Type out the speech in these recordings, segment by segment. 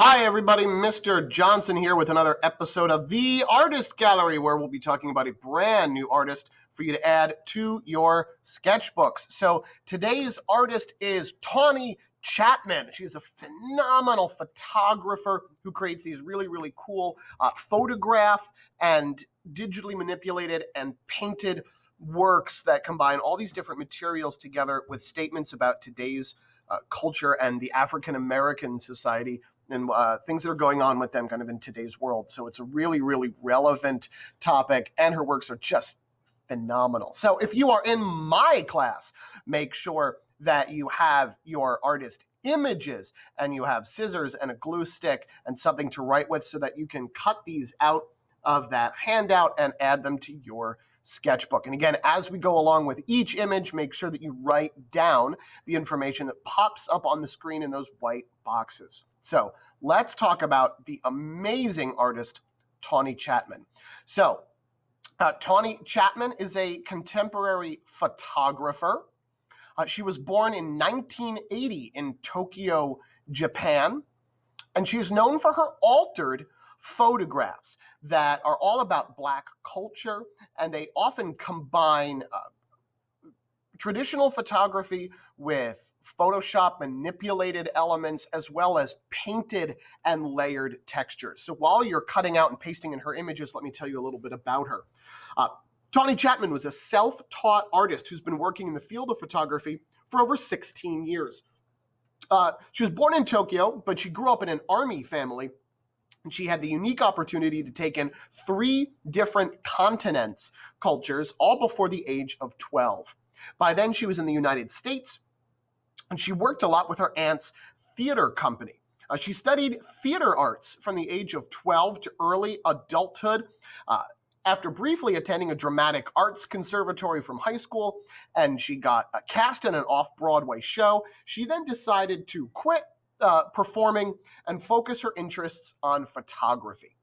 Hi, everybody. Mr. Johnson here with another episode of The Artist Gallery, where we'll be talking about a brand new artist for you to add to your sketchbooks. So today's artist is Tawny Chatmon. She's a phenomenal photographer who creates these really cool photograph and digitally manipulated and painted works that combine all these different materials together with statements about today's culture and the African American society and things that are going on with them kind of in today's world. So it's a really relevant topic, and her works are just phenomenal. So if you are in my class, make sure that you have your artist images and you have scissors and a glue stick and something to write with so that you can cut these out of that handout and add them to your sketchbook. And again, as we go along with each image, make sure that you write down the information that pops up on the screen in those white boxes. So let's talk about the amazing artist, Tawny Chatmon. So Tawny Chatmon is a contemporary photographer. She was born in 1980 in Tokyo, Japan, and she is known for her altered photographs that are all about Black culture, and they often combine traditional photography with Photoshop manipulated elements as well as painted and layered textures. So while you're cutting out and pasting in her images, let me tell you a little bit about her. Tawny Chatmon was a self-taught artist who's been working in the field of photography for over 16 years. She was born in Tokyo, but she grew up in an army family, and she had the unique opportunity to take in 3 different continents, cultures, all before the age of 12. By then, she was in the United States, and she worked a lot with her aunt's theater company. She studied theater arts from the age of 12 to early adulthood. After briefly attending a dramatic arts conservatory from high school, and she got cast in an off-Broadway show, she then decided to quit performing and focus her interests on photography.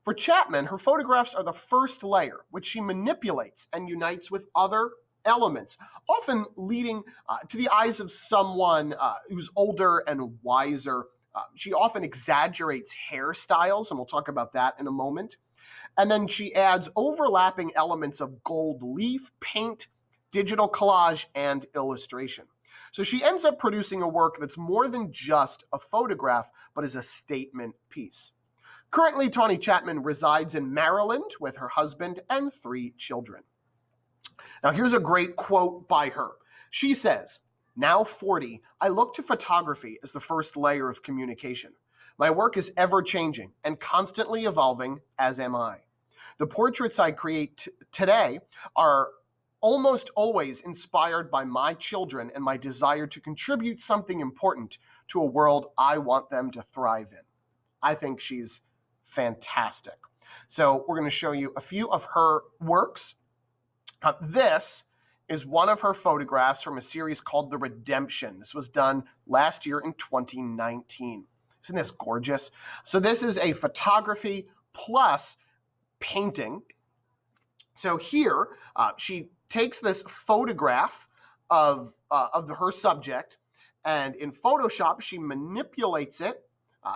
For Chatmon, her photographs are the first layer, which she manipulates and unites with other elements, often leading to the eyes of someone who's older and wiser. She often exaggerates hairstyles, and we'll talk about that in a moment. And then she adds overlapping elements of gold leaf, paint, digital collage, and illustration. So she ends up producing a work that's more than just a photograph, but is a statement piece. Currently, Tawny Chatmon resides in Maryland with her husband and 3 children. Now, here's a great quote by her. She says, "Now 40, I look to photography as the first layer of communication. My work is ever-changing and constantly evolving, as am I. The portraits I create today are almost always inspired by my children and my desire to contribute something important to a world I want them to thrive in." I think she's fantastic. So we're going to show you a few of her works. This is one of her photographs from a series called The Redemption. This was done last year in 2019. Isn't this gorgeous? So this is a photography plus painting. So here, she takes this photograph of her subject, and in Photoshop, she manipulates it.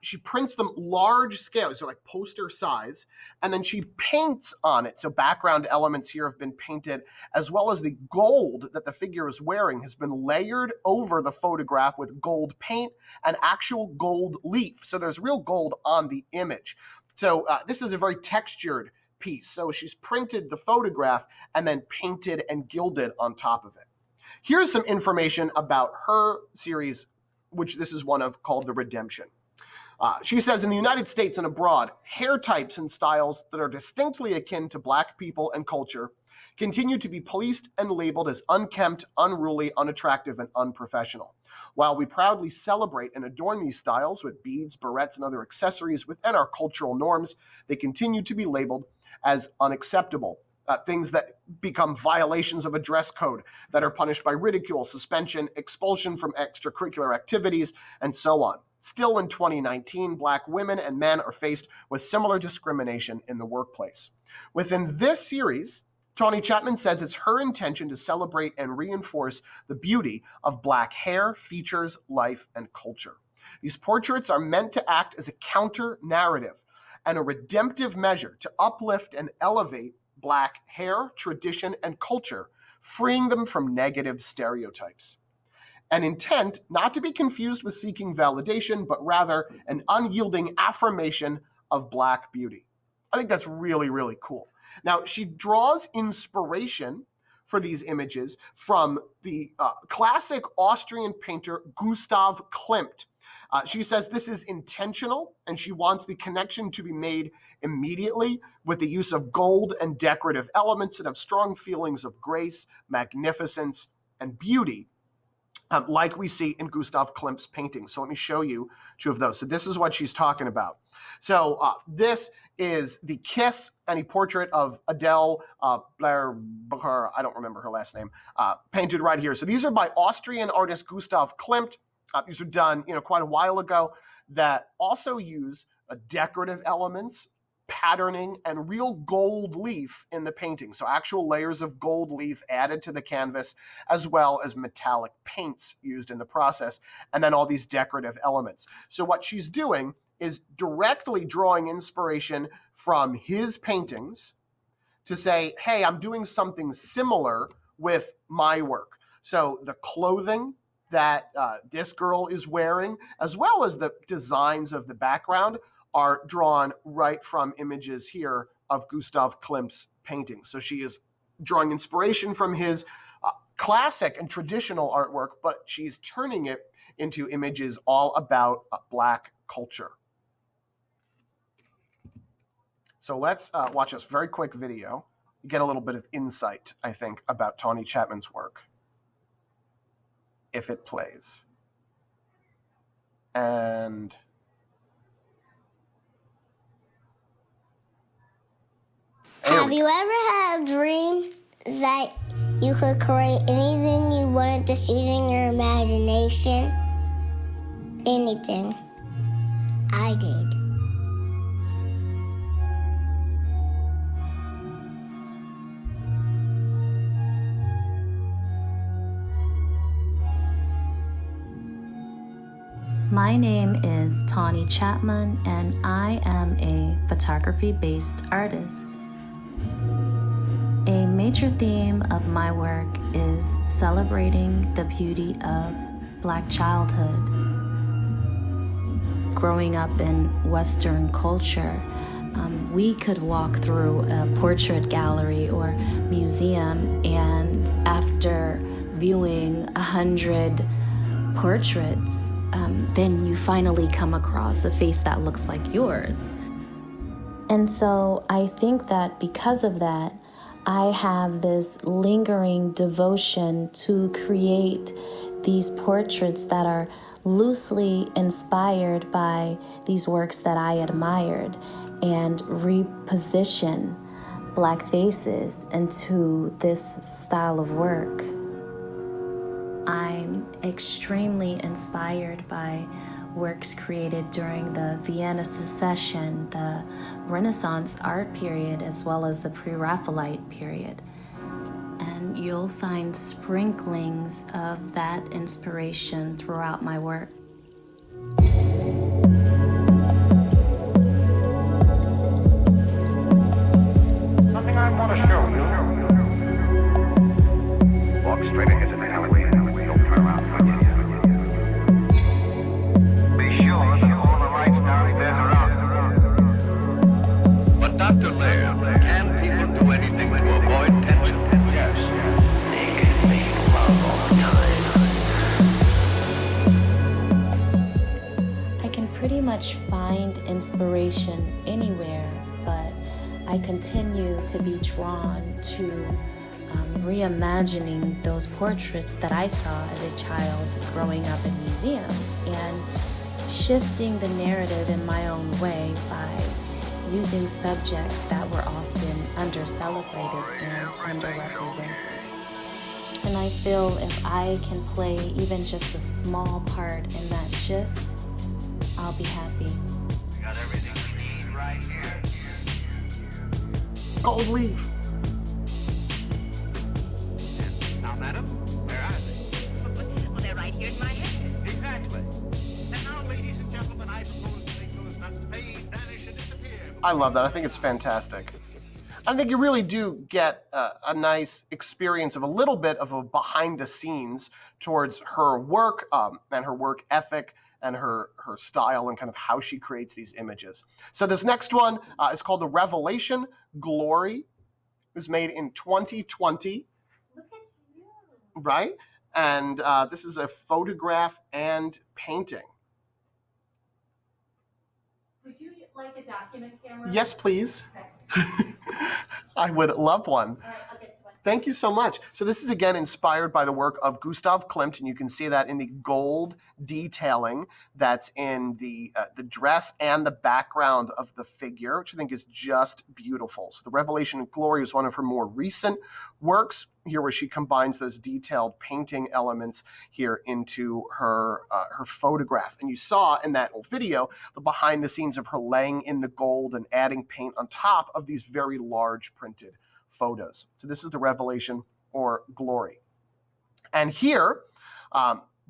She prints them large scale, so like poster size, and then she paints on it. So background elements here have been painted, as well as the gold that the figure is wearing has been layered over the photograph with gold paint and actual gold leaf. So there's real gold on the image. So this is a very textured piece. So she's printed the photograph and then painted and gilded on top of it. Here's some information about her series, which this is one of, called The Redemption. She says, in the United States and abroad, hair types and styles that are distinctly akin to Black people and culture continue to be policed and labeled as unkempt, unruly, unattractive, and unprofessional. While we proudly celebrate and adorn these styles with beads, barrettes, and other accessories within our cultural norms, they continue to be labeled as unacceptable. Things that become violations of a dress code that are punished by ridicule, suspension, expulsion from extracurricular activities, and so on. Still in 2019, Black women and men are faced with similar discrimination in the workplace. Within this series, Tawny Chatmon says it's her intention to celebrate and reinforce the beauty of Black hair, features, life, and culture. These portraits are meant to act as a counter-narrative and a redemptive measure to uplift and elevate Black hair, tradition, and culture, freeing them from negative stereotypes. An intent not to be confused with seeking validation, but rather an unyielding affirmation of Black beauty. I think that's really, really cool. Now, she draws inspiration for these images from the classic Austrian painter Gustav Klimt. She says this is intentional, and she wants the connection to be made immediately with the use of gold and decorative elements that have strong feelings of grace, magnificence, and beauty, like we see in Gustav Klimt's paintings. So let me show you two of those. So this is what she's talking about. So this is the Kiss, any portrait of Adele Blair, I don't remember her last name, painted right here. So these are by Austrian artist Gustav Klimt. These were done, quite a while ago, that also use decorative elements, patterning, and real gold leaf in the painting. So actual layers of gold leaf added to the canvas, as well as metallic paints used in the process, and then all these decorative elements. So what she's doing is directly drawing inspiration from his paintings to say, hey, I'm doing something similar with my work. So the clothing that this girl is wearing, as well as the designs of the background, are drawn right from images here of Gustav Klimt's paintings. So she is drawing inspiration from his classic and traditional artwork, but she's turning it into images all about Black culture. So let's watch this very quick video, get a little bit of insight, I think, about Tawny Chatmon's work, if it plays. And have you ever had a dream that you could create anything you wanted just using your imagination? Anything. I did. My name is Tawny Chatmon, and I am a photography-based artist. A major theme of my work is celebrating the beauty of Black childhood. Growing up in Western culture, we could walk through a portrait gallery or museum, and after viewing 100 portraits, then you finally come across a face that looks like yours. And so I think that because of that, I have this lingering devotion to create these portraits that are loosely inspired by these works that I admired and reposition Black faces into this style of work. I'm extremely inspired by works created during the Vienna Secession, the Renaissance art period, as well as the Pre-Raphaelite period. And you'll find sprinklings of that inspiration throughout my work. Something I want to show you. Walk straight ahead to the alleyway. Don't turn around for you. Be sure that all the lights downstairs are out. But Dr. Laird, can people do anything to avoid tension? Yes. They can make love all the time. I can pretty much find inspiration anywhere, but I continue to be drawn to reimagining those portraits that I saw as a child growing up in museums and shifting the narrative in my own way by using subjects that were often under-celebrated and underrepresented. And I feel if I can play even just a small part in that shift, I'll be happy. We got everything we need right here. gold leaf. Now, madam, where are they? Well, they're right here in my head. Exactly. And now, ladies I love that. I think it's fantastic. I think you really do get a nice experience of a little bit of a behind the scenes towards her work and her work ethic and her style and kind of how she creates these images. So this next one is called The Revelation Glory. It was made in 2020. Look at you. Right? And this is a photograph and painting. Would you like a document camera? Yes, please. Okay. I would love one. All right, I'll get you one. Thank you so much. So this is again inspired by the work of Gustav Klimt, and you can see that in the gold detailing that's in the dress and the background of the figure, which I think is just beautiful. So The Revelation of Glory is one of her more recent works here, where she combines those detailed painting elements here into her photograph. And you saw in that video the behind the scenes of her laying in the gold and adding paint on top of these very large printed photos. So this is The Revelation or Glory. And here,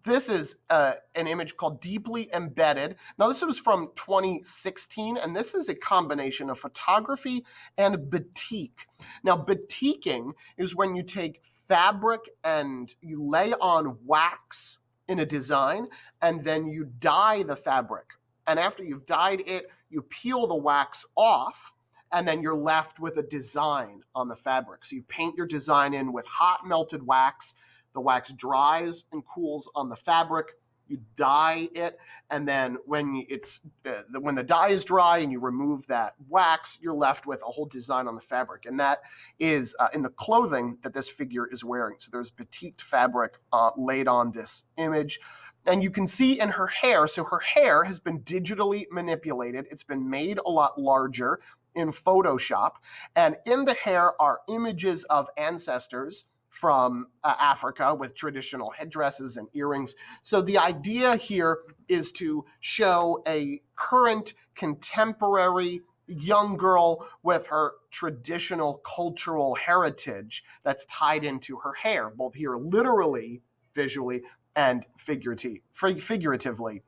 this is an image called Deeply Embedded. Now, this was from 2016, and this is a combination of photography and batik. Now, batiking is when you take fabric and you lay on wax in a design, and then you dye the fabric. And after you've dyed it, you peel the wax off, and then you're left with a design on the fabric. So you paint your design in with hot melted wax. The wax dries and cools on the fabric. You dye it, and then when the dye is dry and you remove that wax, you're left with a whole design on the fabric. And that is in the clothing that this figure is wearing. So there's batiked fabric laid on this image. And you can see in her hair, so her hair has been digitally manipulated. It's been made a lot larger in Photoshop. And in the hair are images of ancestors from Africa with traditional headdresses and earrings. So the idea here is to show a current, contemporary young girl with her traditional cultural heritage that's tied into her hair, both here literally, visually, and figuratively.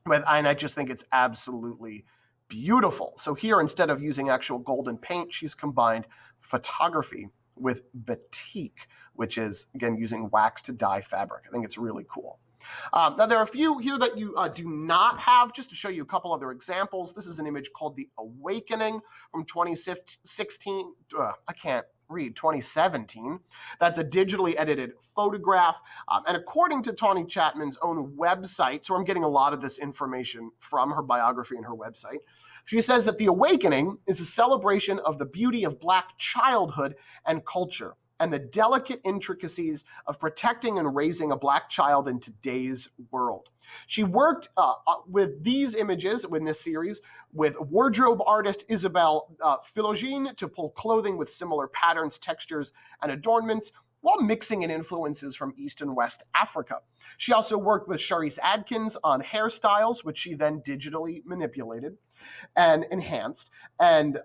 And I just think it's absolutely beautiful. So here, instead of using actual golden paint, she's combined photography with batik, which is, again, using wax to dye fabric. I think it's really cool. Now, there are a few here that you do not have, just to show you a couple other examples. This is an image called The Awakening from 2016. I can't read, 2017. That's a digitally edited photograph. And according to Tawny Chatmon's own website, so I'm getting a lot of this information from her biography and her website, she says that The Awakening is a celebration of the beauty of Black childhood and culture, and the delicate intricacies of protecting and raising a Black child in today's world. She worked with these images in this series with wardrobe artist Isabel Philogene to pull clothing with similar patterns, textures, and adornments, while mixing in influences from East and West Africa. She also worked with Sharice Adkins on hairstyles, which she then digitally manipulated and enhanced. And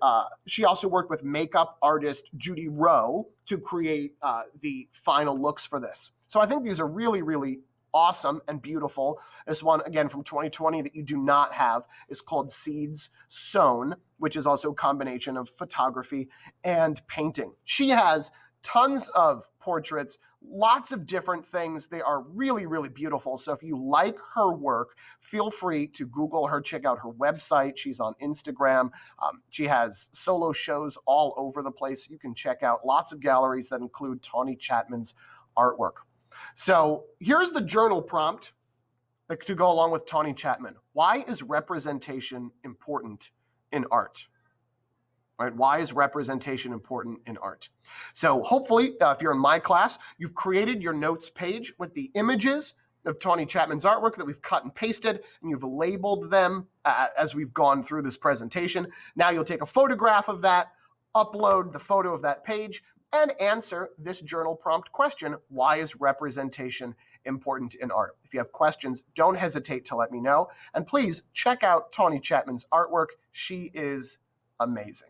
she also worked with makeup artist Judy Rowe to create the final looks for this. So I think these are really, really awesome and beautiful. This one, again, from 2020 that you do not have is called Seeds Sown, which is also a combination of photography and painting. She has tons of portraits, lots of different things. They are really, really beautiful. So if you like her work, feel free to Google her, check out her website. She's on Instagram. She has solo shows all over the place. You can check out lots of galleries that include Tawny Chatmon's artwork. So here's the journal prompt to go along with Tawny Chatmon. Why is representation important in art? Right? Why is representation important in art? So hopefully, if you're in my class, you've created your notes page with the images of Tawny Chatmon's artwork that we've cut and pasted, and you've labeled them as we've gone through this presentation. Now you'll take a photograph of that, upload the photo of that page, and answer this journal prompt question: why is representation important in art? If you have questions, don't hesitate to let me know. And please check out Tawny Chatmon's artwork. She is amazing.